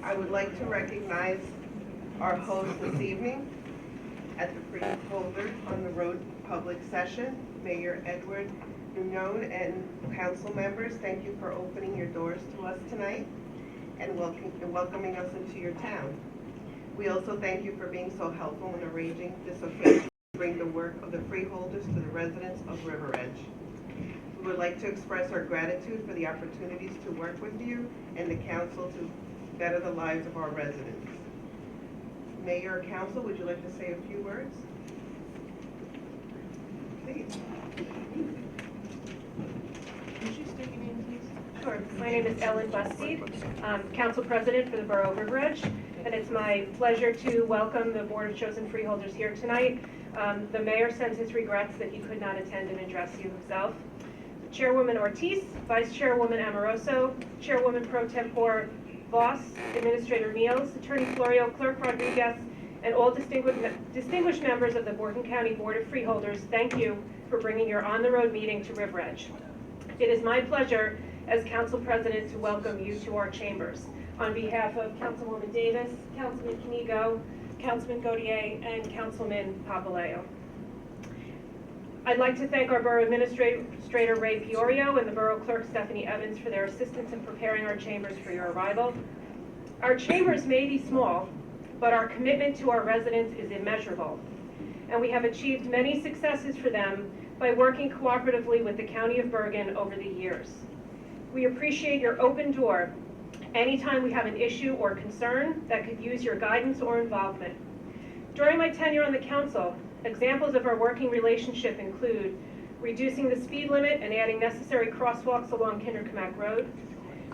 I would like to recognize our host this evening at the Freeholders on the Road public session, Mayor Edward Nunon and council members. Thank you for opening your doors to us tonight and welcoming us into your town. We also thank you for being so helpful in arranging this occasion to bring the work of the Freeholders to the residents of River Edge. We would like to express our gratitude for the opportunities to work with you and the council to better the lives of our residents. Mayor or council, would you like to say a few words? Please. Could you state your name, please? Sure. My name is Ellen Bustede. I'm Council President for the Borough of River Edge, and it's my pleasure to welcome the Board of Chosen Freeholders here tonight. The Mayor sends his regrets that he could not attend and address you himself. Chairwoman Ortiz, Vice Chairwoman Amoroso, Chairwoman Pro Tempore Voss, Administrator Meals, Attorney Florio, Clerk Rodriguez, and all distinguished members of the Bergen County Board of Freeholders, thank you for bringing your on-the-road meeting to River Edge. It is my pleasure as Council President to welcome you to our chambers. On behalf of Councilwoman Davis, Councilman Canigo, Councilman Gaudier, and Councilman Papaleo. I'd like to thank our Borough Administrator Ray Fiorio and the Borough Clerk Stephanie Evans for their assistance in preparing our chambers for your arrival. Our chambers may be small, but our commitment to our residents is immeasurable, and we have achieved many successes for them by working cooperatively with the County of Bergen over the years. We appreciate your open door anytime we have an issue or concern that could use your guidance or involvement. During my tenure on the council, examples of our working relationship include reducing the speed limit and adding necessary crosswalks along Kinderkamak Road,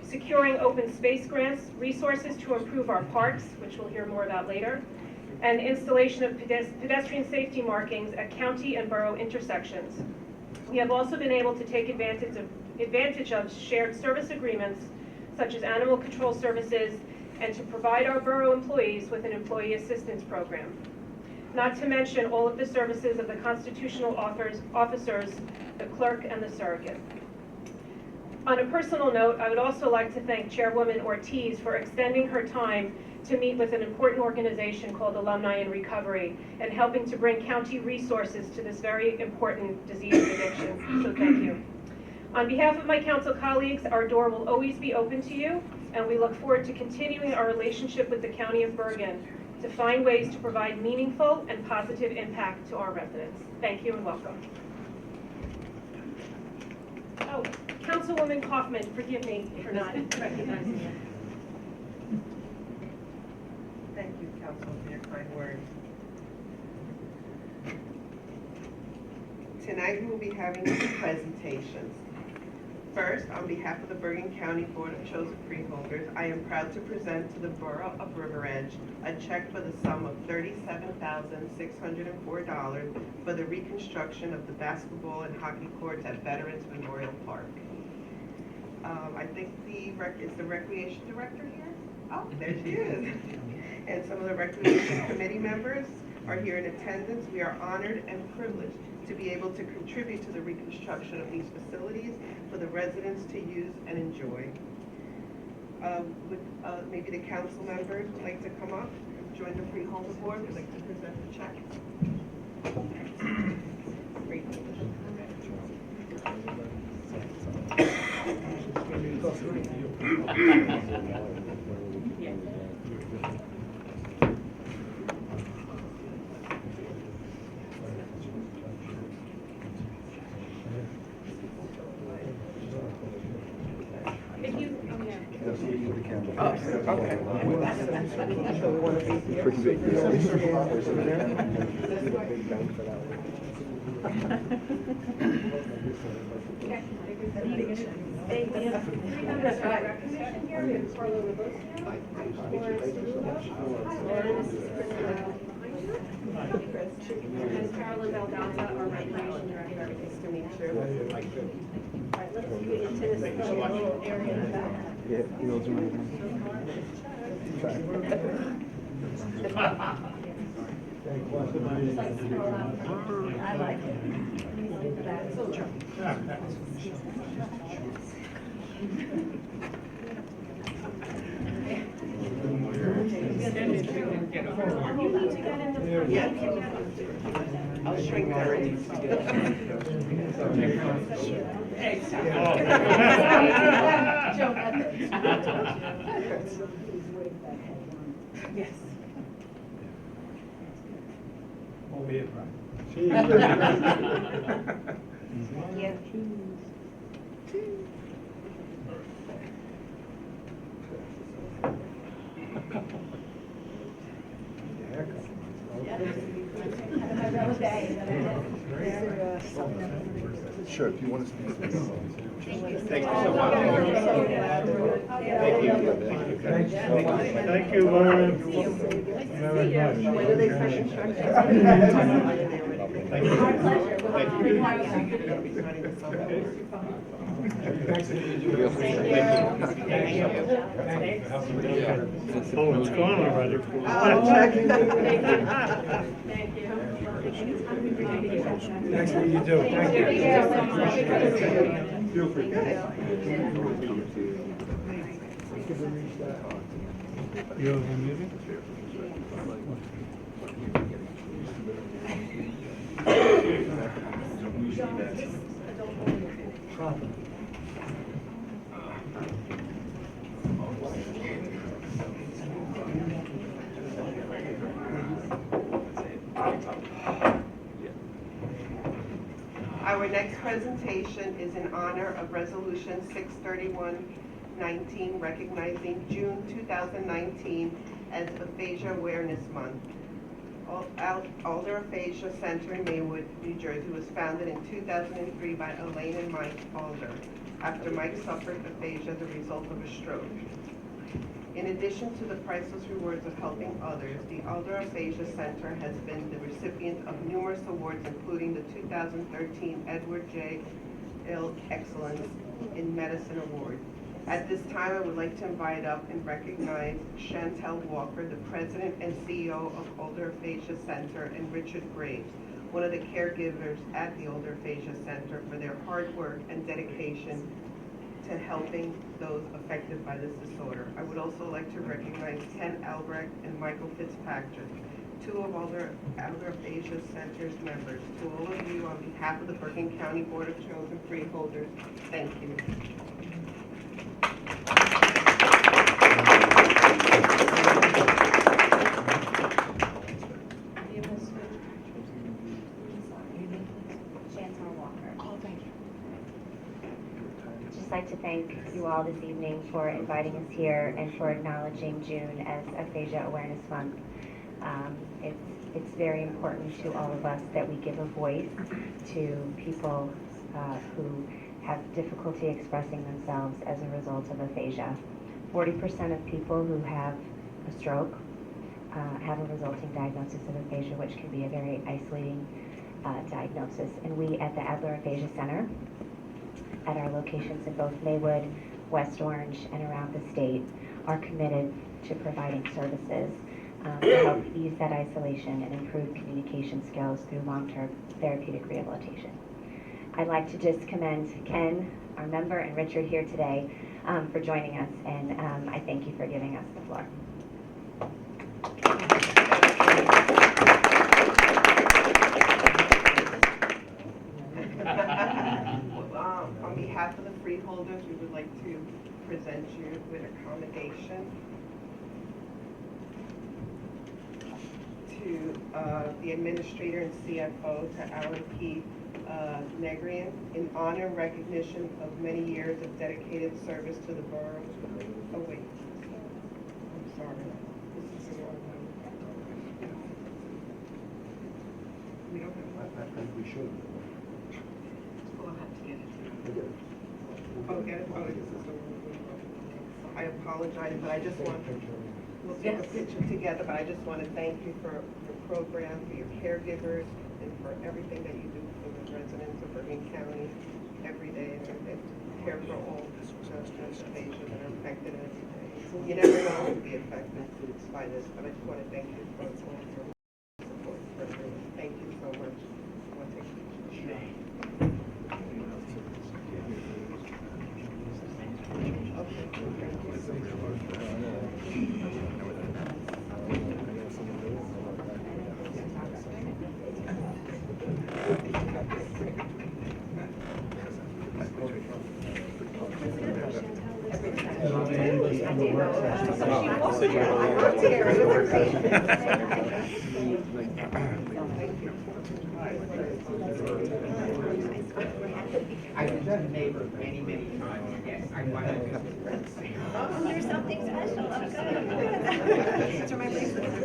securing open space grants, resources to improve our parks, which we'll hear more about later, and installation of pedestrian safety markings at county and borough intersections. We have also been able to take advantage of shared service agreements such as animal control services and to provide our borough employees with an employee assistance program. Not to mention all of the services of the constitutional officers, the clerk, and the surrogate. On a personal note, I would also like to thank Chairwoman Ortiz for extending her time to meet with an important organization called Alumni in Recovery and helping to bring county resources to this very important disease of addiction. So thank you. On behalf of my council colleagues, our door will always be open to you, and we look forward to continuing our relationship with the County of Bergen to find ways to provide meaningful and positive impact to our residents. Thank you and welcome. Oh, Councilwoman Kaufman, forgive me for not recognizing you. Thank you, Council, for your kind words. Tonight we will be having two presentations. First, on behalf of the Bergen County Board of Chosen Freeholders, I am proud to present to the Borough of River Edge a check for the sum of $37,604 for the reconstruction of the basketball and hockey courts at Veterans Memorial Park. I think is the Recreation Director here? Oh, there she is. And some of the Recreation Committee members are here in attendance. We are honored and privileged to be able to contribute to the reconstruction of these facilities for the residents to use and enjoy. Maybe the council members would like to come up and join the Freeholder Board. We'd like to present the check. Great. Okay. So we want to be here. And Carolyn Valdosta, our Recreation Director. Nice to meet you. All right, let's get into this little area in the back. Yeah, he knows me. I like it. You need to get in the front. Yeah. I'll shrink that. Yes. Yeah. Sure, if you want to speak. Thank you so much. Thank you. Thank you very much. When do they start construction? Thank you. Oh, it's gone already. I'll check. Thanks for what you do. Thank you. Feel free. You have a meeting? Our next presentation is in honor of Resolution 631-19, recognizing June 2019 as Aphasia Awareness Month. Alder Aphasia Center in Maywood, New Jersey was founded in 2003 by Elaine and Mike Alder after Mike suffered aphasia as a result of a stroke. In addition to the priceless rewards of helping others, the Alder Aphasia Center has been the recipient of numerous awards, including the 2013 Edward J. Ill Excellence in Medicine Award. At this time, I would like to invite up and recognize Chantel Walker, the President and CEO of Alder Aphasia Center, and Richard Graves, one of the caregivers at the Alder Aphasia Center, for their hard work and dedication to helping those affected by this disorder. I would also like to recognize Ken Albrecht and Michael Fitzpatrick, two of Alder Aphasia Center's members. To all of you, on behalf of the Bergen County Board of Chosen Freeholders, thank you. Chantal Walker. Oh, thank you. I'd just like to thank you all this evening for inviting us here and for acknowledging June as Aphasia Awareness Month. It's very important to all of us that we give a voice to people who have difficulty expressing themselves as a result of aphasia. 40% of people who have a stroke have a resulting diagnosis of aphasia, which can be a very isolating diagnosis. And we at the Adler Aphasia Center, at our locations in both Maywood, West Orange, and around the state, are committed to providing services to help ease that isolation and improve communication skills through long-term therapeutic rehabilitation. I'd like to just commend Ken, our member, and Richard here today for joining us, and I thank you for giving us the floor. On behalf of the freeholders, we would like to present you with a commendation to the administrator and CFO, to Alan P. Negrian, in honor and recognition of many years of dedicated service to the borough. Oh wait, I'm sorry. This is the wrong one. We don't have I think we should. We'll have to get it. Oh, get it? Oh, this is the wrong one. I apologize, but I just want, we'll take a picture together, but I just want to thank you for your program, for your caregivers, and for everything that you do for the residents of Bergen County every day, and care for all the patients that are affected every day. You never know who will be affected by this, but I just want to thank you for all your support for everyone. Thank you so much. I want to take a picture. Okay, thank you. I've been a neighbor many, many times, yes, I want to. There's something special, I'm good. These are my bracelets.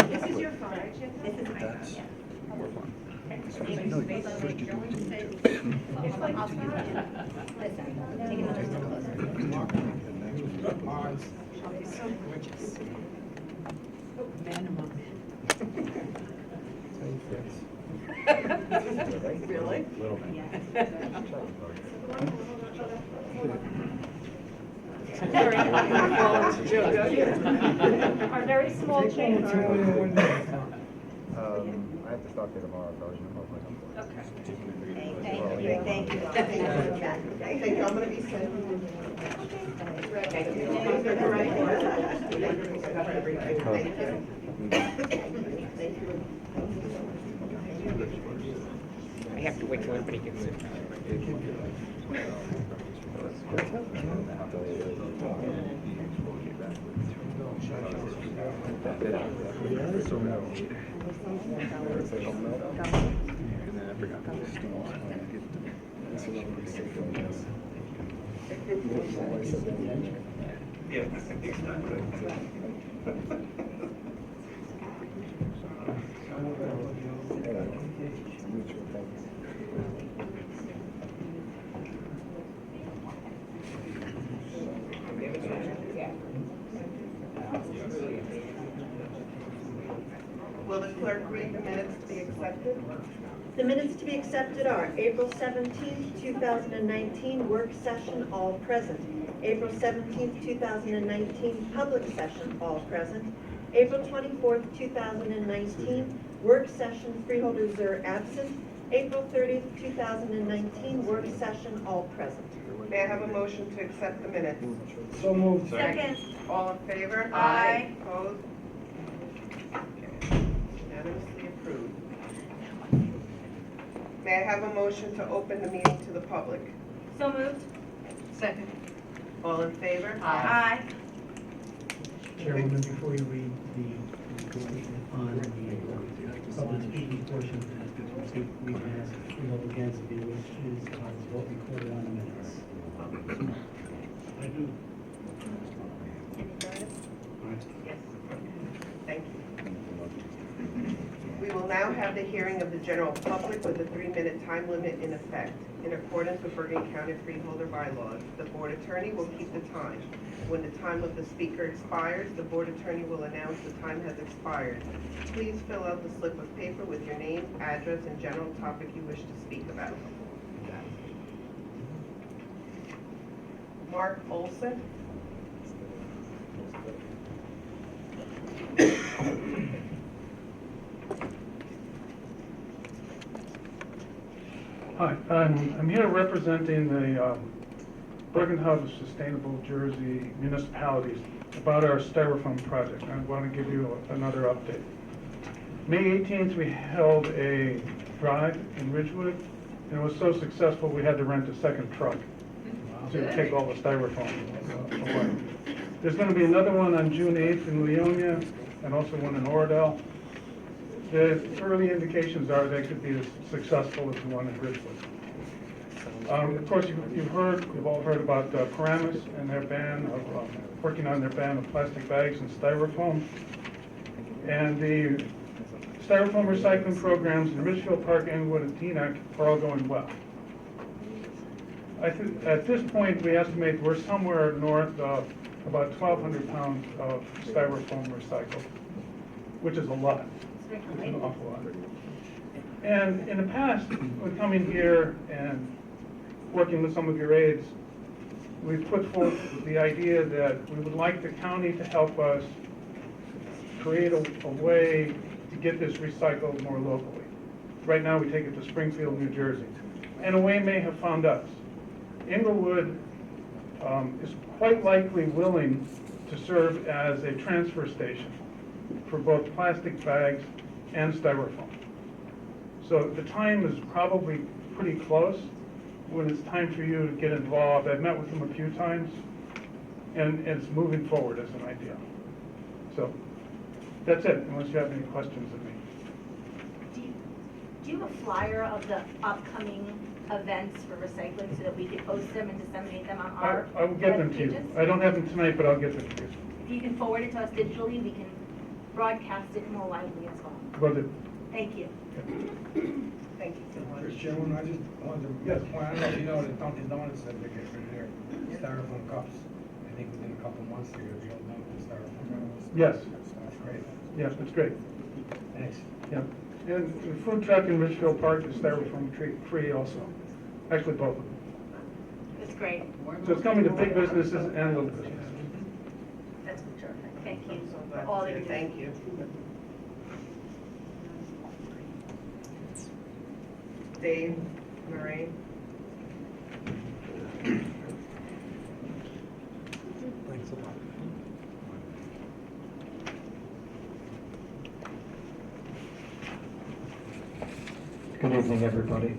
This is your phone, right, Chip? This is my That's phone, more fun. yeah. No, first you do the details. Listen, take another step closer. So gorgeous. Man among men. Really? Our very small chamber. I have to stop there tomorrow, so I remember my number. Thank you, thank you. Thank you, I'm gonna be sending you. Thank you. These are the right ones. Thank you. Thank you. I have to wait till everybody gets it. Will the clerk read the minutes to be accepted? The minutes to be accepted are April 17th, 2019, work session, all present. April 17th, 2019, public session, all present. April 24th, 2019, work session, freeholders are absent. April 30th, 2019, work session, all present. May I have a motion to accept the minutes? So moved. Second. All in favor? Aye. Opposed? Okay. Unanimously approved. May I have a motion to open the meeting to the public? So moved. Second. All in favor? Aye. Chairwoman, before you read the statement on the public speaking portion, we have Freehold Gansby, which is what recorded on the minutes. I do. Yes. Thank you. We will now have the hearing of the general public with a 3-minute time limit in effect. In accordance with Bergen County Freeholder bylaws, the board attorney will keep the time. When the time of the speaker expires, the board attorney will announce the time has expired. Please fill out the slip of paper with your name, address, and general topic you wish to speak about. Mark Olson. Hi, I'm here representing the Bergen Hub Sustainable Jersey municipalities about our styrofoam project. I want to give you another update. May 18th, we held a drive in Ridgewood, and it was so successful we had to rent a second truck to take all the styrofoam away. There's going to be another one on June 8th in Leonia, and also one in Oradell. The early indications are they could be as successful as the one in Ridgewood. Of course, you've all heard about Paramus and their ban of, working on their ban of plastic bags and styrofoam. And the styrofoam recycling programs in Ridgefield Park, Englewood, and Teaneck are all going well. I think at this point, we estimate we're somewhere north of about 1,200 pounds of styrofoam recycled, which is a lot. It's an awful lot. And in the past, when coming here and working with some of your aides, we've put forth the idea that we would like the county to help us create a way to get this recycled more locally. Right now, we take it to Springfield, New Jersey. And a way may have found us. Inglewood is quite likely willing to serve as a transfer station for both plastic bags and styrofoam. So the time is probably pretty close when it's time for you to get involved. I've met with them a few times, and it's moving forward as an idea. So that's it, unless you have any questions of me. Do you have a flyer of the upcoming events for recycling so that we can post them and disseminate them on our I will get them to you. pages? I don't have them tonight, but I'll get them to you. If you can forward it to us digitally, we can broadcast it more widely as well. Will do. Thank you. Thank you so much. Mr. Chairman, I just wanted to, yes, point, I don't know if you know that Dunkin' Donuts said they're getting rid of their styrofoam cups. I think within a couple months, they're gonna be all done with the styrofoam cups. Yes, That's great. yes, that's great. Thanks. Yeah, and the food truck in Richfield Park is styrofoam free also. Actually, both of them. That's great. So it's coming to big businesses and little businesses. That's terrific. Thank you So for glad all to that hear. you do. Thank you. Dave, Lorraine? Thanks a lot. Good evening, everybody.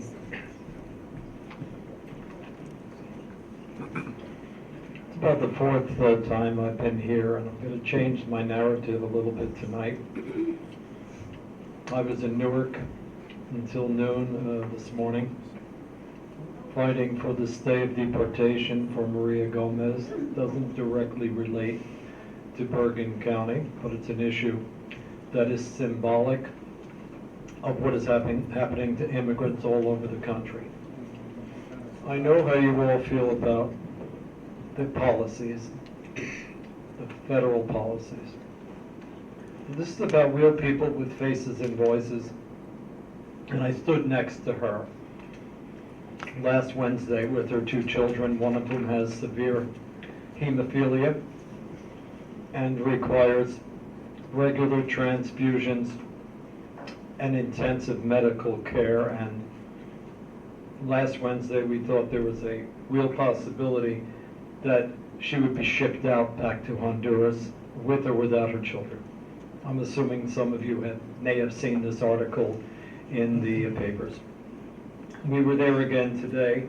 It's about the fourth time I've been here, and I'm going to change my narrative a little bit tonight. I was in Newark until noon this morning, fighting for the stay of deportation for Maria Gomez. It doesn't directly relate to Bergen County, but it's an issue that is symbolic of what is happening to immigrants all over the country. I know how you all feel about the policies, the federal policies. This is about real people with faces and voices, and I stood next to her last Wednesday with her two children, one of whom has severe hemophilia and requires regular transfusions and intensive medical care. And last Wednesday we thought there was a real possibility that she would be shipped out back to Honduras with or without her children. I'm assuming some of you may have seen this article in the papers. We were there again today,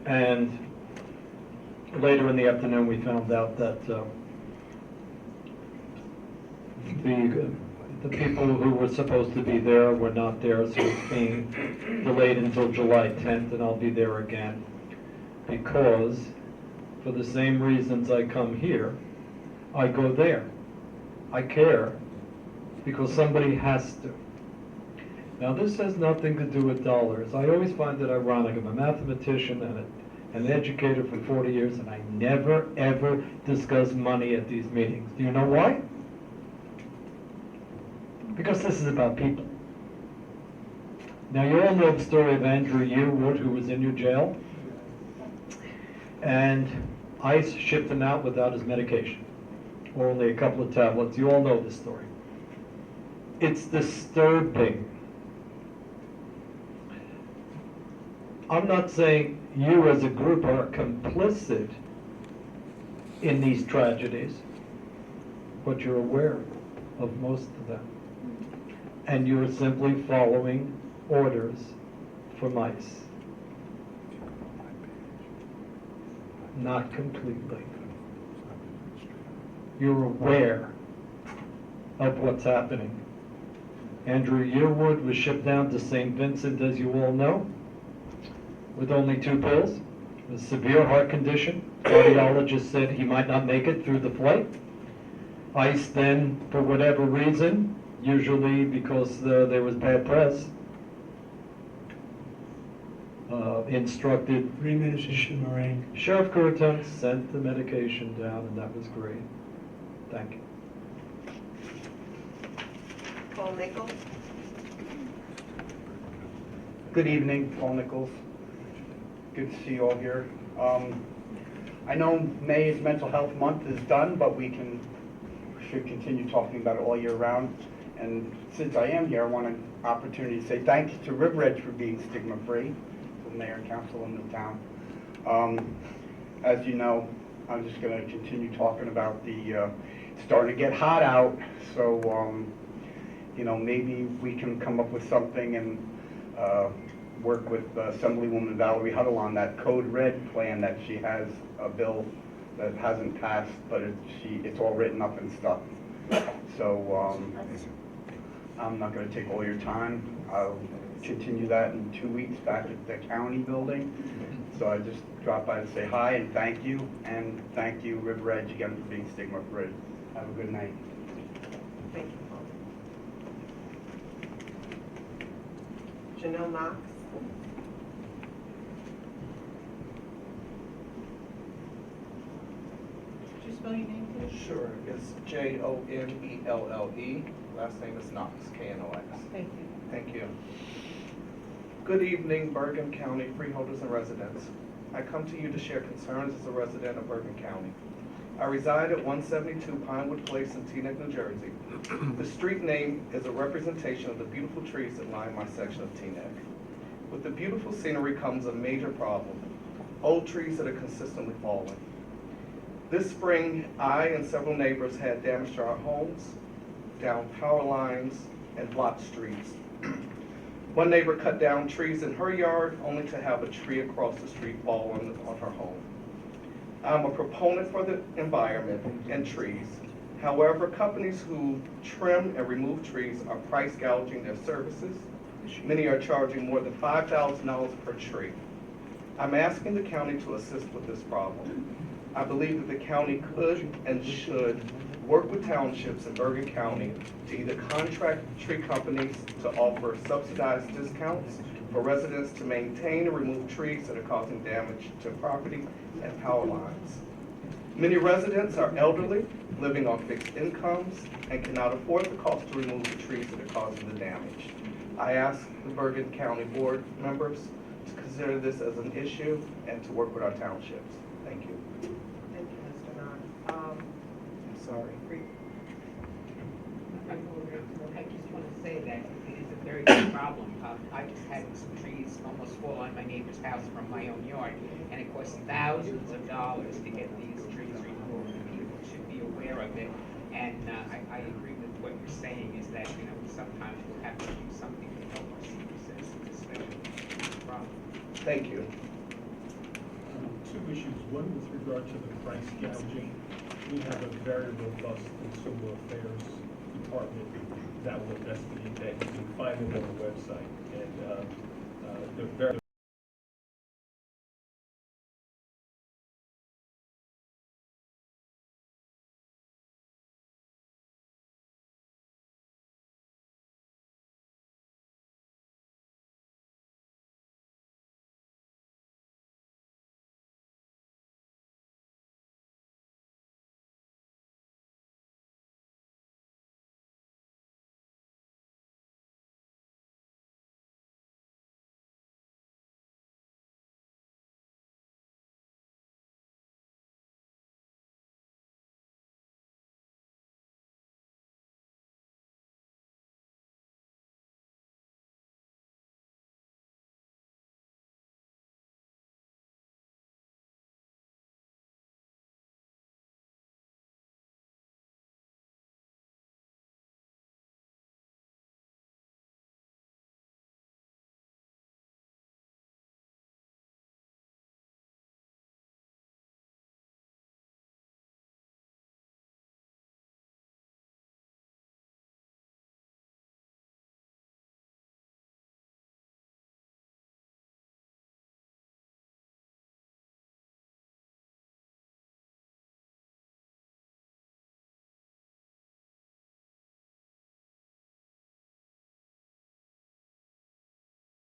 and later in the afternoon we found out that the people who were supposed to be there were not there, so it's being delayed until July 10th, and I'll be there again. Because, for the same reasons I come here, I go there. I care, because somebody has to. Now, this has nothing to do with dollars. I always find it ironic. I'm a mathematician and an educator for 40 years, and I never, ever discuss money at these meetings. Do you know why? Because this is about people. Now, you all know the story of Andrew Yearwood, who was in your jail, and ICE shipped him out without his medication, or only a couple of tablets. You all know this story. It's disturbing. I'm not saying you as a group are complicit in these tragedies, but you're aware of most of them. And you're simply following orders from ICE. Not completely. You're aware of what's happening. Andrew Yearwood was shipped down to St. Vincent, as you all know, with only 2 pills, with severe heart condition. Cardiologist said he might not make it through the flight. ICE then, for whatever reason, usually because there was bad press, instructed 3 minutes, Mr. Moran. Sheriff Curtin sent the medication down, and that was great. Thank you. Paul Nichols? Good evening, Paul Nichols. Good to see you all here. I know May is Mental Health Month is done, but we should continue talking about it all year round. And since I am here, I want an opportunity to say thank you to River Edge for being stigma-free, to the mayor and council in the town. As you know, I'm just gonna continue talking about the, starting to get hot out, so, you know, maybe we can come up with something and work with Assemblywoman Valerie Huddle on that Code Red plan that she has a bill that hasn't passed, but it's all written up and stuff. So I'm not going to take all your time. I'll continue that in 2 weeks back at the county building. So I just dropped by to say hi and thank you River Edge again for being stigma-free. Have a good night. Thank you, Paul. Janelle Knox. Could you spell your name, please? Sure, it's Jonelle. Last name is Knox, Knox. Thank you. Thank you. Good evening, Bergen County freeholders and residents. I come to you to share concerns as a resident of Bergen County. I reside at 172 Pinewood Place in Teaneck, New Jersey. The street name is a representation of the beautiful trees that line my section of Teaneck. With the beautiful scenery comes a major problem: old trees that are consistently falling. This spring, I and several neighbors had damage to our homes, down power lines, and blocked streets. One neighbor cut down trees in her yard only to have a tree across the street fall on her home. I'm a proponent for the environment and trees. However, companies who trim and remove trees are price gouging their services. Many are charging more than $5,000 per tree. I'm asking the county to assist with this problem. I believe that the county could and should work with townships in Bergen County to either contract tree companies to offer subsidized discounts for residents to maintain and remove trees that are causing damage to property and power lines. Many residents are elderly, living on fixed incomes, and cannot afford the cost to remove the trees that are causing the damage. I ask the Bergen County Board members to consider this as an issue and to work with our townships. Thank you. Thank you, Mr. Knox. I'm sorry. I just want to say that it is a very big problem. I just had some trees almost fall on my neighbor's house from my own yard, and it costs thousands of dollars to get these trees removed. People should be aware of it, and I agree with what you're saying, is that, you know, sometimes we'll have to do something to help our senior citizens, especially with this problem. Thank you. Two issues. One with regard to the price gouging. We have a very robust consumer affairs department that will investigate that. You can find them on the website, and they're very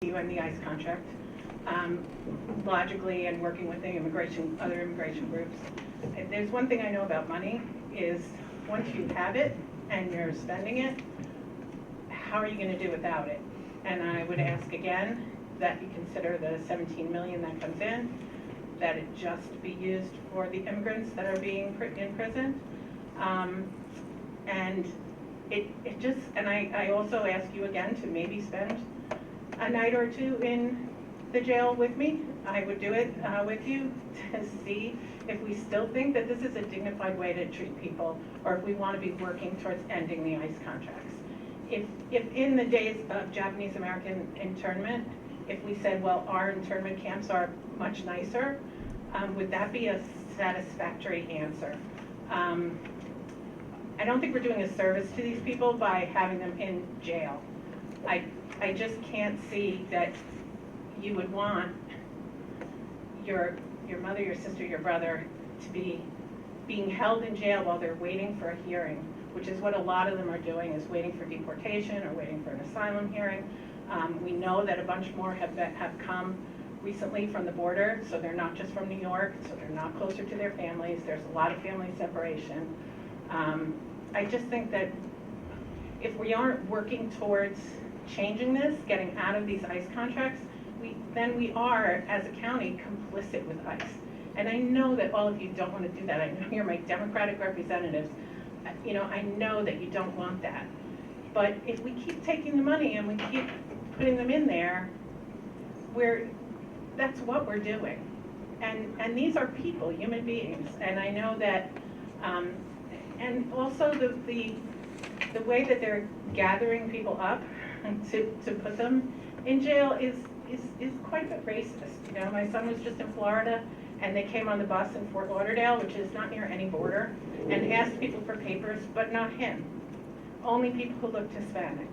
you and the ICE contract, logically, and working with the other immigration groups. There's one thing I know about money is once you have it and you're spending it, how are you going to do without it? And I would ask again that you consider the 17 million that comes in, that it just be used for the immigrants that are being imprisoned. And it just, and I also ask you again to maybe spend a night or two in the jail with me. I would do it with you to see if we still think that this is a dignified way to treat people, or if we want to be working towards ending the ICE contracts. If in the days of Japanese American internment, if we said, well, our internment camps are much nicer, would that be a satisfactory answer? I don't think we're doing a service to these people by having them in jail. I just can't see that you would want your mother, your sister, your brother to be being held in jail while they're waiting for a hearing, which is what a lot of them are doing, is waiting for deportation or waiting for an asylum hearing. We know that a bunch more have come recently from the border, so they're not just from New York, so they're not closer to their families. There's a lot of family separation. I just think that if we aren't working towards changing this, getting out of these ICE contracts, then we are, as a county, complicit with ICE. And I know that all of you don't want to do that. I know you're my Democratic representatives. You know, I know that you don't want that. But if we keep taking the money and we keep putting them in there, that's what we're doing. And these are people, human beings. And I know that, and also the way that they're gathering people up to put them in jail is quite a bit racist. You know, my son was just in Florida, and they came on the bus in Fort Lauderdale, which is not near any border, and asked people for papers, but not him. Only people who looked Hispanic.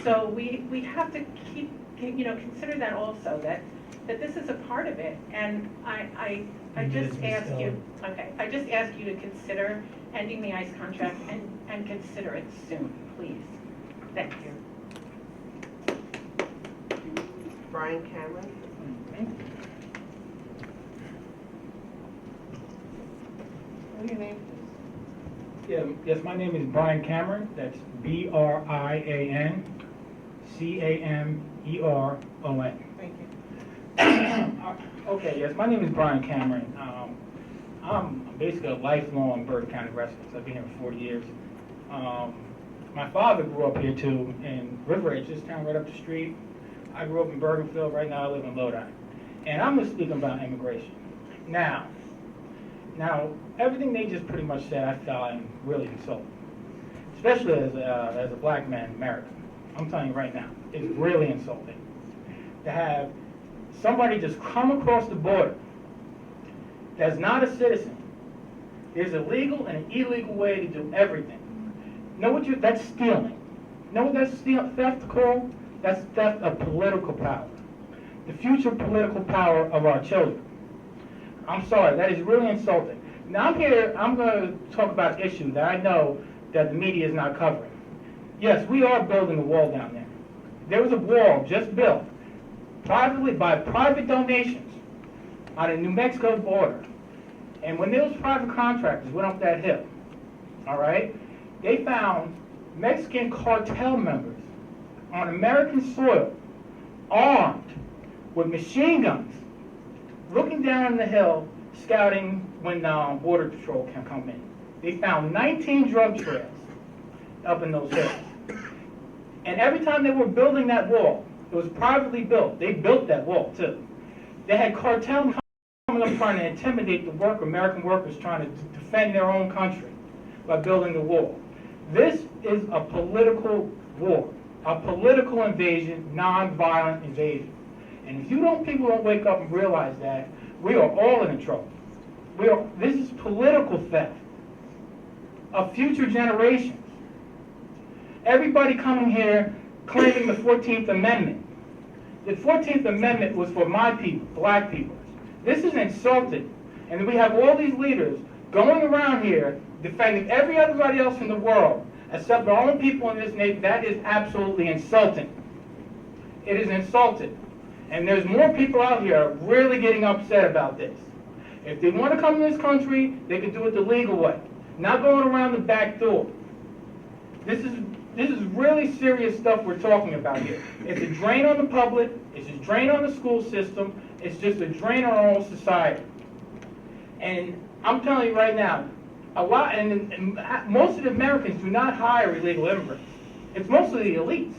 So we have to keep, you know, consider that also, that this is a part of it. And I just ask you, okay, I just ask you to consider ending the ICE contract and consider it soon, please. Thank you. Brian Cameron. What do you name? Yes, my name is Brian Cameron. That's BrianCameron. Thank you. Okay, yes, my name is Brian Cameron. I'm basically a lifelong Bergen County resident. I've been here for 40 years. My father grew up here too, in River Edge, this town right up the street. I grew up in Bergenfield. Right now I live in Lodi. And I'm going to speak about immigration. Now, everything they just pretty much said, I found really insulting. Especially as a black man in America. I'm telling you right now, it's really insulting to have somebody just come across the border that's not a citizen. There's a legal and an illegal way to do everything. That's stealing. Know what that's theft called? That's theft of political power. The future political power of our children. I'm sorry, that is really insulting. Now I'm going to talk about an issue that I know that the media is not covering. Yes, we are building a wall down there. There was a wall just built privately by private donations on the New Mexico border. And when those private contractors went up that hill, all right, they found Mexican cartel members on American soil, armed with machine guns, looking down the hill, scouting when Border Patrol can come in. They found 19 drug trails up in those hills. And every time they were building that wall, it was privately built. They built that wall too. They had cartel coming up trying to intimidate the American workers trying to defend their own country by building the wall. This is a political war, a political invasion, non-violent invasion. And if people don't wake up and realize that, we are all in trouble. This is political theft of future generations. Everybody coming here claiming the 14th Amendment. The 14th Amendment was for my people, black people. This is insulting. And we have all these leaders going around here defending everybody else in the world except our own people in this nation. That is absolutely insulting. It is insulting. And there's more people out here really getting upset about this. If they want to come to this country, they can do it the legal way, not going around the back door. This is really serious stuff we're talking about here. It's a drain on the public, it's a drain on the school system, it's just a drain on our whole society. And I'm telling you right now, most of the Americans do not hire illegal immigrants. It's mostly the elites.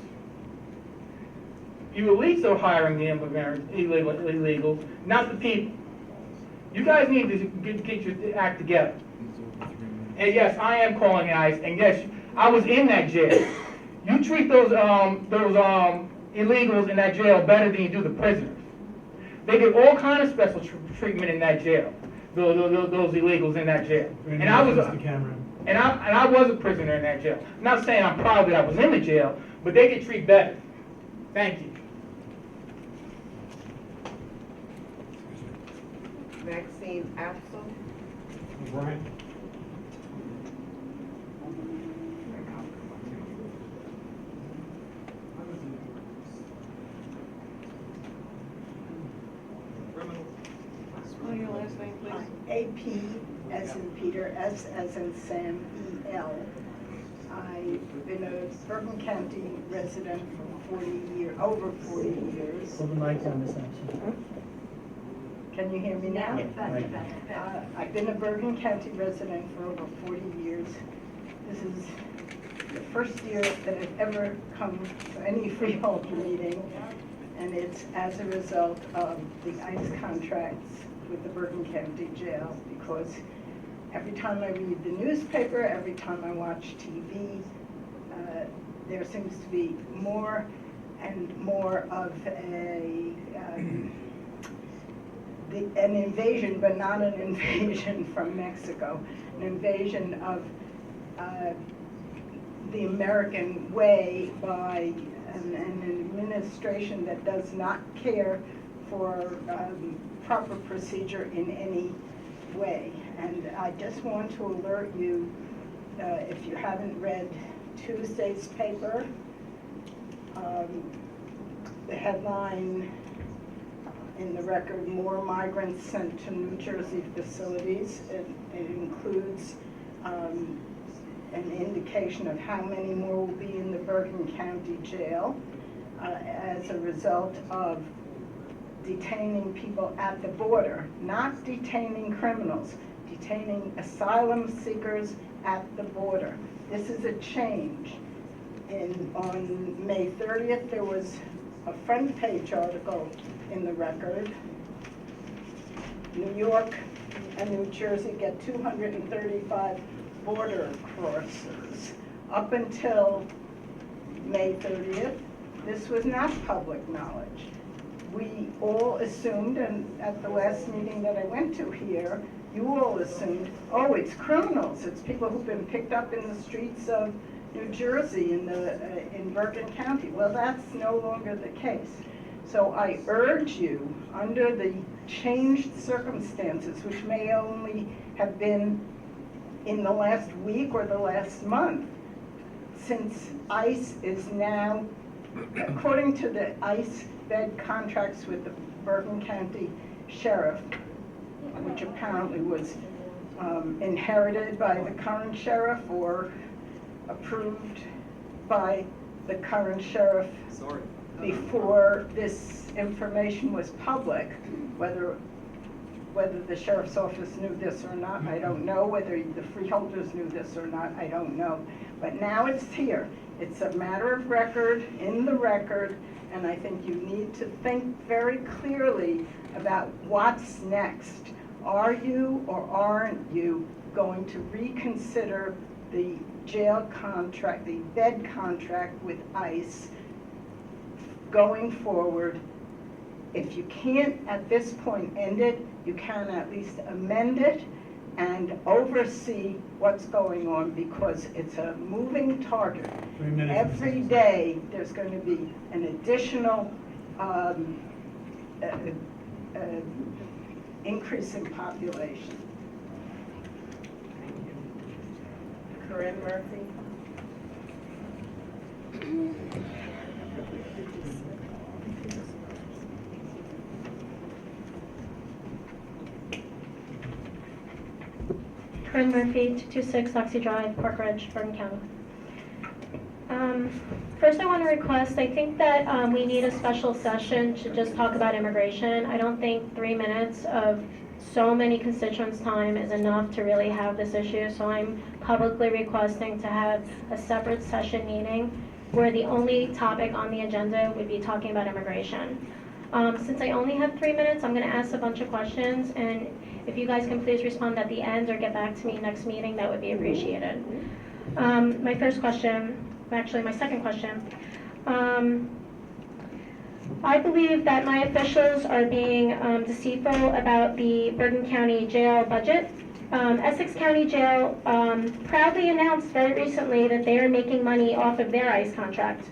You at least are hiring the immigrants, illegals, not the people. You guys need to get your act together. And yes, I am calling ICE, and yes, I was in that jail. You treat those illegals in that jail better than you do the prisoners. They get all kind of special treatment in that jail. Those illegals in that jail. And I was Mr. Cameron. and I was a prisoner in that jail. I'm not saying I'm proud that I was in the jail, but they get treated better. Thank you. Maxine Apsel. Brian? Spell your last name, please. AP as in Peter, S as in Sam, EL. I've been a Bergen County resident for over 40 years. Hold the mic down, Ms. Sampson. Can you hear me now? Right. I've been a Bergen County resident for over 40 years. This is the first year that I've ever come to any freehold meeting, and it's as a result of the ICE contracts with the Bergen County Jail, because every time I read the newspaper, every time I watch TV, there seems to be more and more of an invasion, but not an invasion from Mexico, an invasion of the American way by an administration that does not care for proper procedure in any way. And I just want to alert you, if you haven't read Tuesday's paper, the headline in the record, "More Migrants Sent to New Jersey Facilities." It includes an indication of how many more will be in the Bergen County Jail as a result of detaining people at the border, not detaining criminals, detaining asylum seekers at the border. This is a change. On May 30th, there was a front page article in the record. New York and New Jersey get 235 border crossers. Up until May 30th, this was not public knowledge. We all assumed, and at the last meeting that I went to here, you all assumed, oh, it's criminals, it's people who've been picked up in the streets of New Jersey in Bergen County. Well, that's no longer the case. So I urge you, under the changed circumstances, which may only have been in the last week or the last month, since ICE is now, according to the ICE bed contracts with the Bergen County Sheriff, which apparently was inherited by the current sheriff or approved by the current sheriff before this information was public, whether the sheriff's office knew this or not, I don't know. Whether the freeholders knew this or not, I don't know. But now it's here. It's a matter of record, in the record, and I think you need to think very clearly about what's next. Are you or aren't you going to reconsider the jail contract, the bed contract with ICE going forward? If you can't at this point end it, you can at least amend it and oversee what's going on, because it's a moving target. 3 minutes. Every day there's going to be an additional increase in population. Corinne Murphy. Corinne Murphy, 226 Oxy Drive, Park Ridge, Bergen County. First, I want to request, I think that we need a special session to just talk about immigration. I don't think 3 minutes of so many constituents' time is enough to really have this issue, so I'm publicly requesting to have a separate session meeting where the only topic on the agenda would be talking about immigration. Since I only have 3 minutes, I'm going to ask a bunch of questions, and if you guys can please respond at the end or get back to me next meeting, that would be appreciated. My first question, actually my second question. I believe that my officials are being deceitful about the Bergen County Jail budget. Essex County Jail proudly announced very recently that they are making money off of their ICE contract.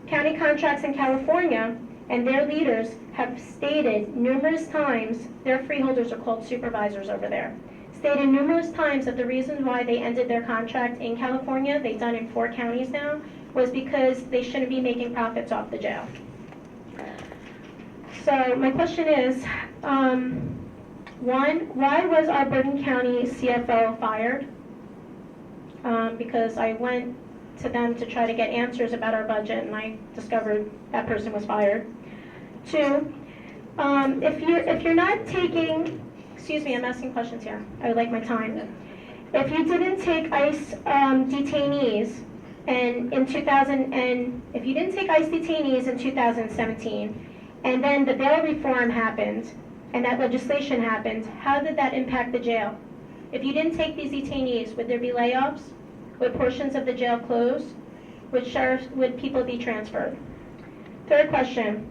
County contracts in California and their leaders have stated numerous times, their freeholders are called supervisors over there, stated numerous times that the reason why they ended their contract in California, they've done in 4 counties now, was because they shouldn't be making profits off the jail. So my question is, one, why was our Bergen County CFO fired? Because I went to them to try to get answers about our budget, and I discovered that person was fired. 2, if you're not taking, excuse me, I'm asking questions here. I would like my time. If you didn't take ICE detainees, and if you didn't take ICE detainees in 2017, and then the bail reform happened, and that legislation happened, how did that impact the jail? If you didn't take these detainees, would there be layoffs? Would portions of the jail close? Would people be transferred? Third question.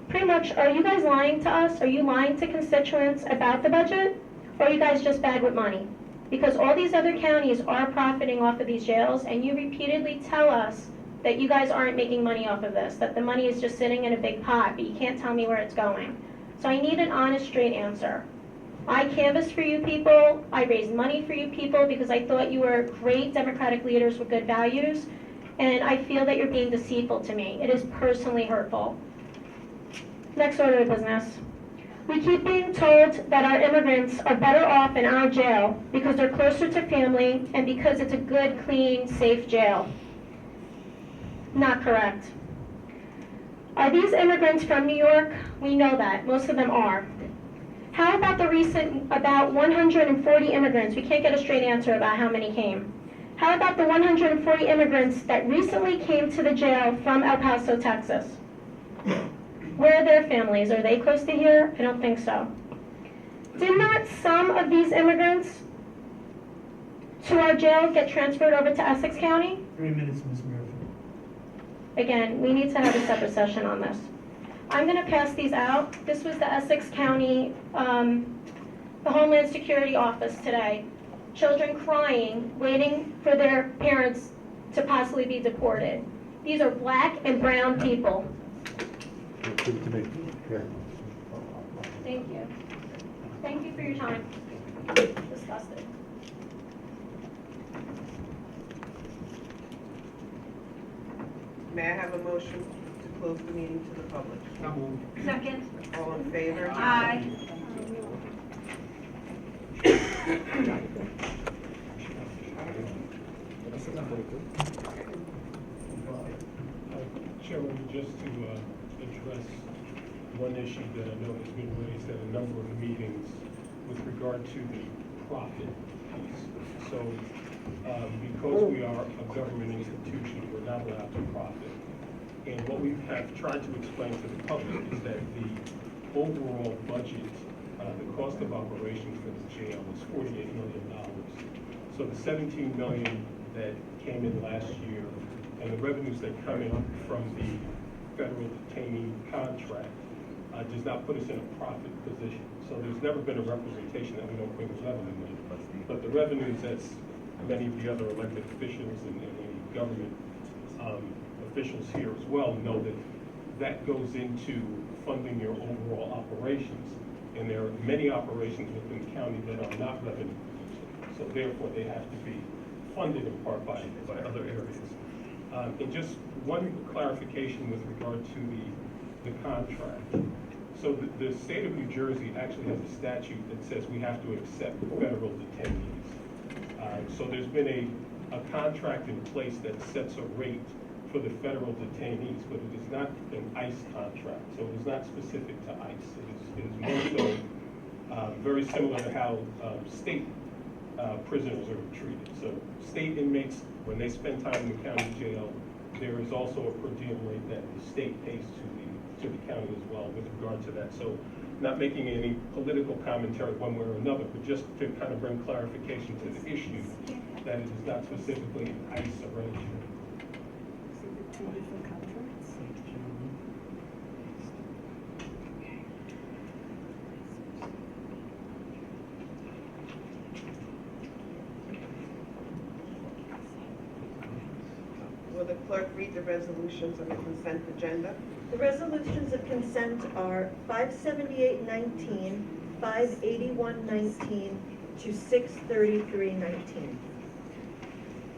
Pretty much, are you guys lying to us? Are you lying to constituents about the budget? Or are you guys just bad with money? Because all these other counties are profiting off of these jails, and you repeatedly tell us that you guys aren't making money off of this, that the money is just sitting in a big pot, but you can't tell me where it's going. So I need an honest, straight answer. I canvassed for you people, I raised money for you people because I thought you were great Democratic leaders with good values, and I feel that you're being deceitful to me. It is personally hurtful. Next order of business. We keep being told that our immigrants are better off in our jail because they're closer to family and because it's a good, clean, safe jail. Not correct. Are these immigrants from New York? We know that. Most of them are. How about the recent, about 140 immigrants? We can't get a straight answer about how many came. How about the 140 immigrants that recently came to the jail from El Paso, Texas? Where are their families? Are they close to here? I don't think so. Did not some of these immigrants to our jail get transferred over to Essex County? 3 minutes, Ms. Murphy. Again, we need to have a separate session on this. I'm going to pass these out. This was the Essex County, the Homeland Security Office today. Children crying, waiting for their parents to possibly be deported. These are black and brown people. Thank you. Thank you for your time. Disgusted. May I have a motion to close the meeting to the public? Second. All in favor? Aye. Chairman, just to address one issue that I know has been raised at a number of meetings with regard to the profit piece. So because we are a government institution, we're not allowed to profit. And what we have tried to explain to the public is that the overall budget, the cost of operations for the jail is $48 million. So the $17 million that came in last year and the revenues that come in from the federal detainee contract does not put us in a profit position. So there's never been a representation that we don't bring revenue in. But the revenues, as many of the other elected officials and the government officials here as well know, that goes into funding your overall operations. And there are many operations within the county that are not revenue producing. So therefore, they have to be funded in part by other areas. And just one clarification with regard to the contract. So the state of New Jersey actually has a statute that says we have to accept federal detainees. So there's been a contract in place that sets a rate for the federal detainees, but it is not an ICE contract. So it is not specific to ICE. It is more so very similar to how state prisoners are treated. So state inmates, when they spend time in the county jail, there is also a per diem rate that the state pays to the county as well with regard to that. So not making any political commentary one way or another, but just to kind of bring clarification to the issue that it is not specifically an ICE arrangement. Two different contracts? Will the clerk read the resolutions on the consent agenda? The resolutions of consent are 57819, 58119 to 63319.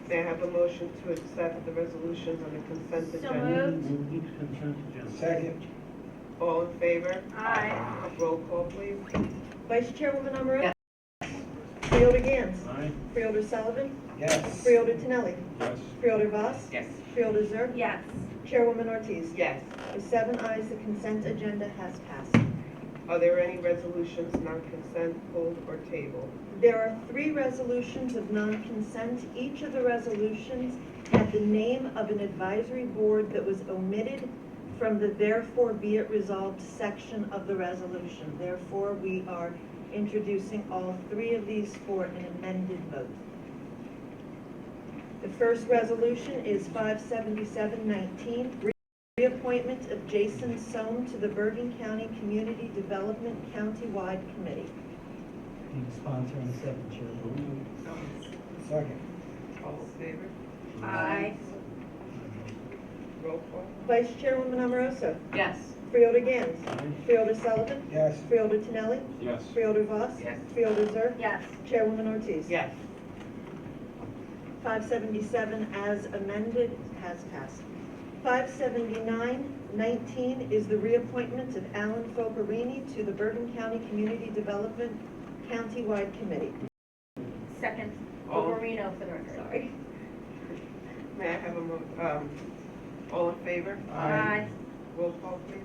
May I have a motion to accept the resolutions on the consent So agenda? moved. Each consent agenda. Second. All in favor? Aye. Roll call, please. Vice Chairwoman Omarosa? Freeholder Gans? Aye. Freeholder Sullivan? Yes. Freeholder Tinelli? Yes. Freeholder Voss? Yes. Freeholder Zerk? Yes. Chairwoman Ortiz? Yes. With 7 ayes, the consent agenda has passed. Are there any resolutions non-consent pulled or tabled? There are 3 resolutions of non-consent. Each of the resolutions had the name of an advisory board that was omitted from the therefore be it resolved section of the resolution. Therefore, we are introducing all 3 of these for an amended vote. The first resolution is 57719, reappointment of Jason Soam to the Bergen County Community Development Countywide Committee. Need a sponsor and a second, Chairman. Second. All in favor? Aye. Roll call. Vice Chairwoman Omarosa? Yes. Freeholder Gans? Aye. Freeholder Sullivan? Yes. Freeholder Tinelli? Yes. Freeholder Voss? Yes. Freeholder Zerk? Yes. Chairwoman Ortiz? Yes. 577 as amended has passed. 57919 is the reappointment of Alan Focarini to the Bergen County Community Development Countywide Committee. Second. All- Marino for the record. Sorry. May I have all in favor? Aye. Roll call, please.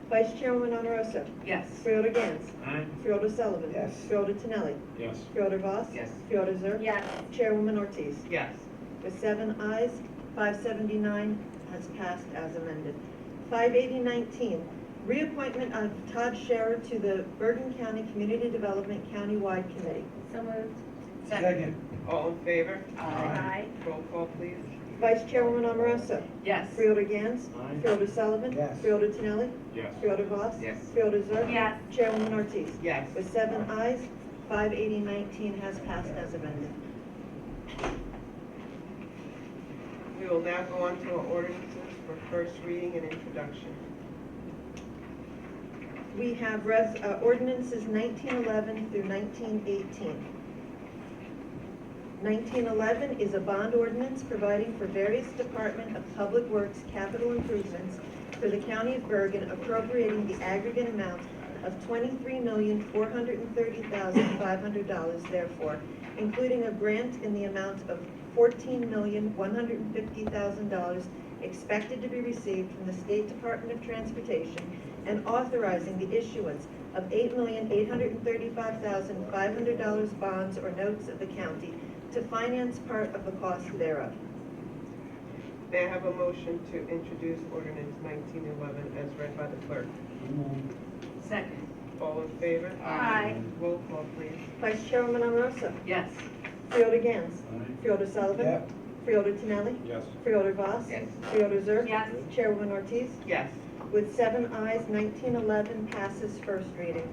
Vice Chairwoman Omarosa? Yes. Freeholder Gans? Aye. Freeholder Sullivan? Yes. Freeholder Tinelli? Yes. Freeholder Voss? Yes. Freeholder Zerk? Yes. Chairwoman Ortiz? Yes. With 7 ayes, 579 has passed as amended. 58019, reappointment of Todd Scherer to the Bergen County Community Development Countywide Committee. So moved. Second. All in favor? Aye. Roll call, please. Vice Chairwoman Omarosa? Yes. Freeholder Gans? Aye. Freeholder Sullivan? Yes. Freeholder Tinelli? Yes. Freeholder Voss? Yes. Freeholder Zerk? Yes. Chairwoman Ortiz? Yes. With 7 ayes, 58019 has passed as amended. We will now go on to our ordinances for first reading and introduction. We have ordinances 1911 through 1918. 1911 is a bond ordinance providing for various Department of Public Works capital improvements for the County of Bergen, appropriating the aggregate amount of $23,430,500 therefore, including a grant in the amount of $14,150,000 expected to be received from the State Department of Transportation, and authorizing the issuance of $8,835,500 bonds or notes of the county to finance part of the cost thereof. May I have a motion to introduce ordinance 1911 as read by the clerk? Second. All in favor? Aye. Roll call, please. Vice Chairwoman Omarosa? Yes. Freeholder Gans? Aye. Freeholder Sullivan? Yeah. Freeholder Tinelli? Yes. Freeholder Voss? Yes. Freeholder Zerk? Yes. Chairwoman Ortiz? Yes. With 7 ayes, 1911 passes first reading.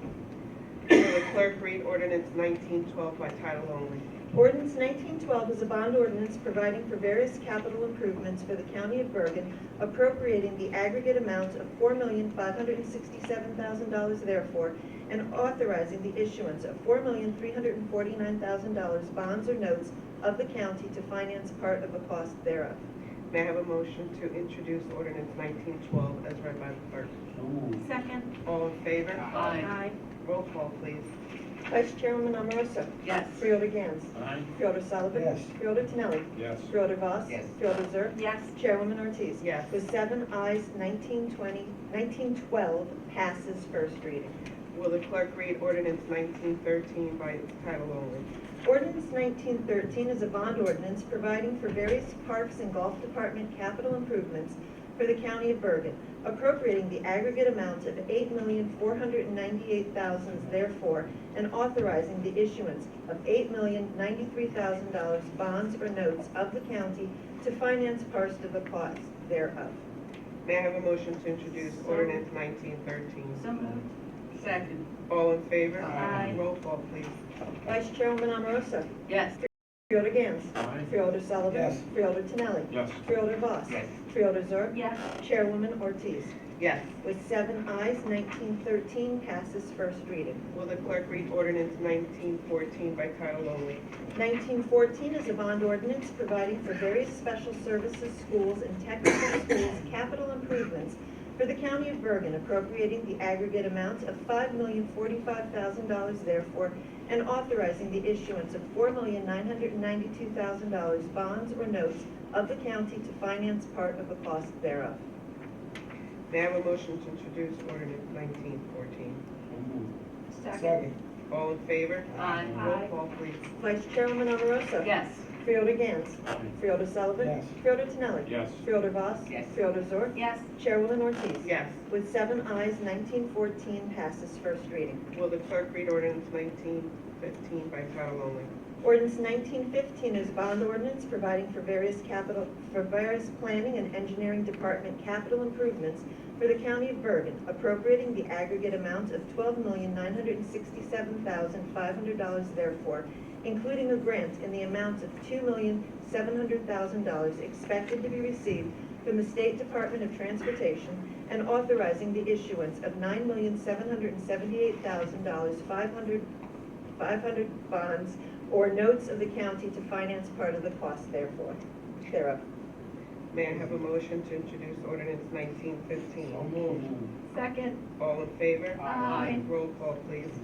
Will the clerk read ordinance 1912 by title only? Ordinance 1912 is a bond ordinance providing for various capital improvements for the County of Bergen, appropriating the aggregate amount of $4,567,000 therefore, and authorizing the issuance of $4,349,000 bonds or notes of the county to finance part of the cost thereof. May I have a motion to introduce ordinance 1912 as read by the clerk? So moved. Second. All in favor? Aye. Roll call, please. Vice Chairwoman Omarosa? Yes. Freeholder Gans? Aye. Freeholder Sullivan? Yes. Freeholder Tinelli? Yes. Freeholder Voss? Yes. Freeholder Zerk? Yes. Chairwoman Ortiz? Yes. With 7 ayes, 1912 passes first reading. Will the clerk read ordinance 1913 by title only? Ordinance 1913 is a bond ordinance providing for various parks and golf department capital improvements for the county of Bergen, appropriating the aggregate amount of $8,498,000 therefore, and authorizing the issuance of $8,093,000 bonds or notes of the county to finance parts of the cost thereof. May I have a motion to introduce ordinance 1913? So moved. Second. All in favor? Aye. Roll call, please. Vice Chairwoman Amoroso. Yes. Freeholder Gans. Aye. Freeholder Sullivan. Yes. Freeholder Tinelli. Yes. Freeholder Voss. Yes. Freeholder Zerk. Yes. Chairwoman Ortiz. Yes. With 7 ayes, 1913 passes first reading. Will the clerk read ordinance 1914 by title only? 1914 is a bond ordinance providing for various special services, schools, and technical schools capital improvements for the county of Bergen, appropriating the aggregate amount of $5,045,000 therefore, and authorizing the issuance of $4,992,000 bonds or notes of the county to finance part of the cost thereof. May I have a motion to introduce ordinance 1914? Second. All in favor? Aye. Roll call, please. Vice Chairwoman Amoroso. Yes. Freeholder Gans. Freeholder Sullivan. Yes. Freeholder Tinelli. Yes. Freeholder Voss. Yes. Freeholder Zork. Yes. Chairwoman Ortiz. Yes. With 7 ayes, 1914 passes first reading. Will the clerk read ordinance 1915 by title only? Ordinance 1915 is a bond ordinance providing for various planning and engineering department capital improvements for the county of Bergen, appropriating the aggregate amount of $12,967,500 therefore, including a grant in the amount of $2,700,000 expected to be received from the State Department of Transportation, and authorizing the issuance of $9,778,000 500 bonds or notes of the county to finance part of the cost thereof. May I have a motion to introduce ordinance 1915? So moved. Second. All in favor? Aye. Roll call, please.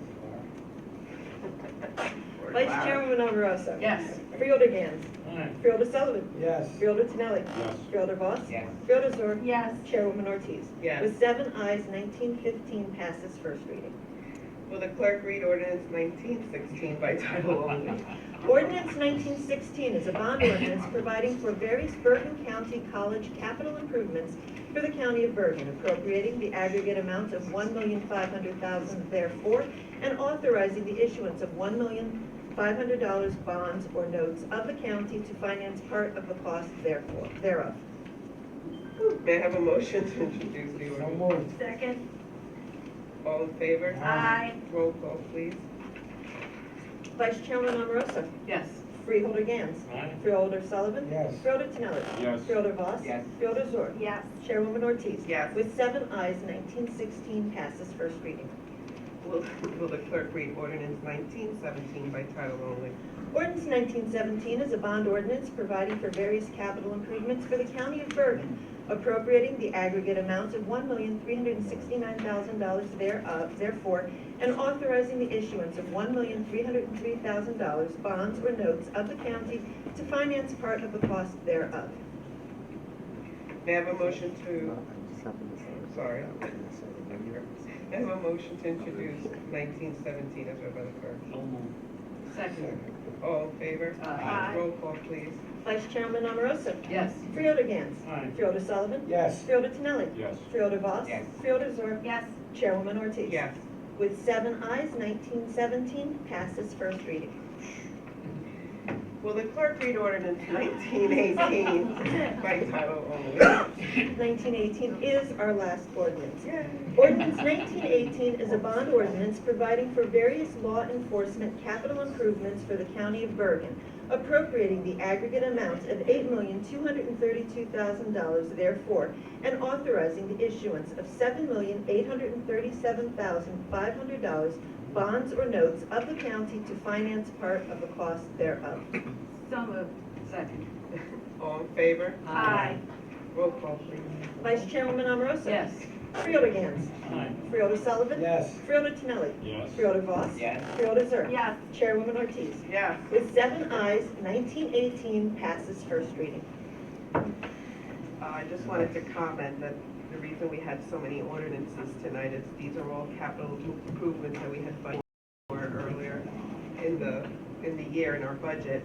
Vice Chairwoman Amoroso. Yes. Freeholder Gans. Aye. Freeholder Sullivan. Yes. Freeholder Tinelli. Yes. Freeholder Voss. Yes. Freeholder Zork. Yes. Chairwoman Ortiz. Yes. With 7 ayes, 1915 passes first reading. Will the clerk read ordinance 1916 by title only? Ordinance 1916 is a bond ordinance providing for various Bergen County College capital improvements for the county of Bergen, appropriating the aggregate amount of $1,500,000 therefore, and authorizing the issuance of $1,500 bonds or notes of the county to finance part of the cost thereof. May I have a motion to introduce the So ordinance? moved. Second. All in favor? Aye. Roll call, please. Vice Chairman Amoroso. Yes. Freeholder Gans. Aye. Freeholder Sullivan. Yes. Freeholder Tinelli. Yes. Freeholder Voss. Yes. Freeholder Zork. Yes. Chairwoman Ortiz. Yes. With 7 ayes, 1916 passes first reading. Will the clerk read ordinance 1917 by title only? Ordinance 1917 is a bond ordinance providing for various capital improvements for the county of Bergen, appropriating the aggregate amount of $1,369,000 therefore, and authorizing the issuance of $1,303,000 bonds or notes of the county to finance part of the cost thereof. May I have a motion to, sorry. May I have a motion to introduce 1917 as read by the clerk? Second. All in favor? Aye. Roll call, please. Vice Chairman Amoroso. Yes. Freeholder Gans. Aye. Freeholder Sullivan. Yes. Freeholder Tinelli. Yes. Freeholder Voss. Yes. Freeholder Zork. Yes. Chairwoman Ortiz. Yes. With 7 ayes, 1917 passes first reading. Will the clerk read ordinance 1918 by title only? 1918 is our last ordinance. Ordinance 1918 is a bond ordinance providing for various law enforcement capital improvements for the county of Bergen, appropriating the aggregate amount of $8,232,000 therefore, and authorizing the issuance of $7,837,500 bonds or notes of the county to finance part of the cost thereof. So moved. Second. All in favor? Aye. Roll call, please. Vice Chairwoman Amoroso. Yes. Freeholder Gans. Aye. Freeholder Sullivan. Yes. Freeholder Tinelli. Yes. Freeholder Voss. Yes. Freeholder Zerk. Yes. Chairwoman Ortiz. Yes. With 7 ayes, 1918 passes first reading. I just wanted to comment that the reason we had so many ordinances tonight is these are all capital improvements that we had budgeted for earlier in the year in our budget.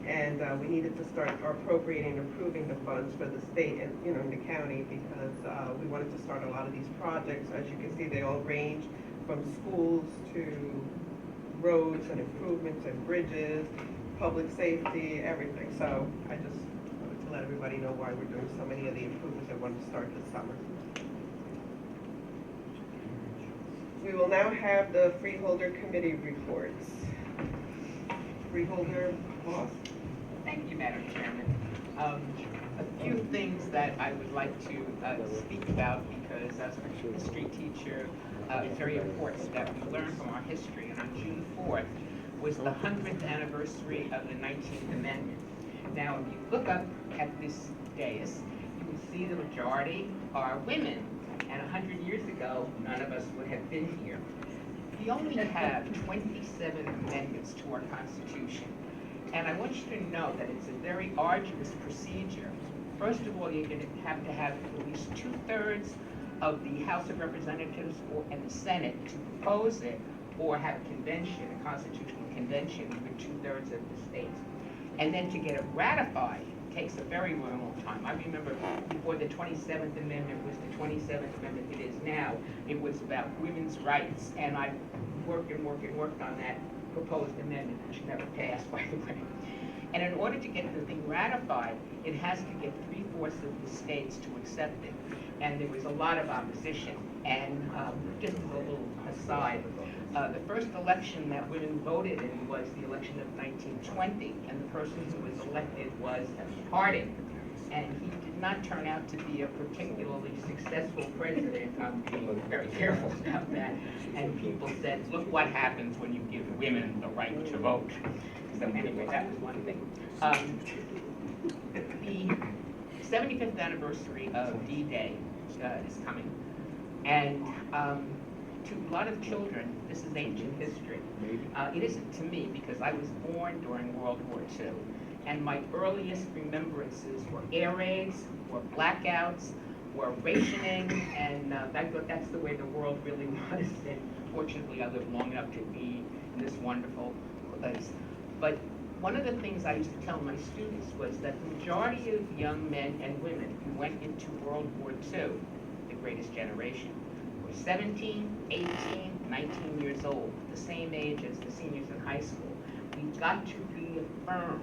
And we needed to start appropriating and approving the funds for the state and, you know, in the county, because we wanted to start a lot of these projects. As you can see, they all range from schools to roads and improvements and bridges, public safety, everything. So I just wanted to let everybody know why we're doing so many of the improvements that we want to start this summer. We will now have the Freeholder Committee reports. Freeholder Boss. Thank you, Madam Chairman. A few things that I would like to speak about, because as a history teacher, it's very important that we learn from our history. And on June 4th was the 100th anniversary of the 19th Amendment. Now, if you look up at this dais, you will see the majority are women. And 100 years ago, none of us would have been here. We only have 27 amendments to our Constitution. And I want you to know that it's a very arduous procedure. First of all, you're going to have at least 2/3 of the House of Representatives and the Senate to propose it, or have a convention, a constitutional convention with 2/3 of the states. And then to get it ratified takes a very long time. I remember before the 27th Amendment was the 27th Amendment it is now, it was about women's rights. And I worked on that proposed amendment, which never passed, by the way. And in order to get the thing ratified, it has to get 3/4 of the states to accept it. And there was a lot of opposition. And just as a little aside, the first election that women voted in was the election of 1920, and the person who was elected was Harding. And he did not turn out to be a particularly successful president. I'm being very careful about that. And people said, look what happens when you give women the right to vote. So anyway, that was one thing. The 75th anniversary of D-Day is coming. And to a lot of children, this is ancient history. It isn't to me, because I was born during World War II. And my earliest remembrances were air raids, were blackouts, were rationing, and I thought that's the way the world really was. And fortunately, I lived long enough to be in this wonderful place. But one of the things I used to tell my students was that the majority of young men and women who went into World War II, the greatest generation, were 17, 18, 19 years old, the same age as the seniors in high school. We've got to reaffirm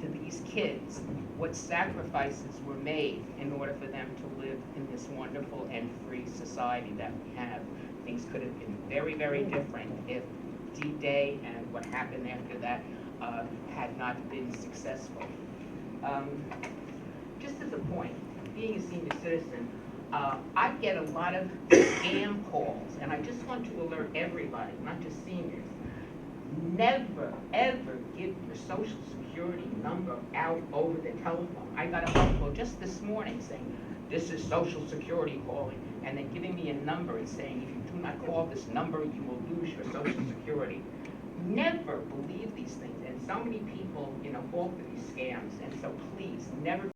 to these kids what sacrifices were made in order for them to live in this wonderful and free society that we have. Things could have been very, very different if D-Day and what happened after that had not been successful. Just as a point, being a senior citizen, I get a lot of scam calls, and I just want to alert everybody, not just seniors, never, ever give your social security number out over the telephone. I got a phone call just this morning saying, this is Social Security calling, and then giving me a number and saying, if you do not call this number, you will lose your Social Security. Never believe these things, and so many people, fall for these scams, and so please, never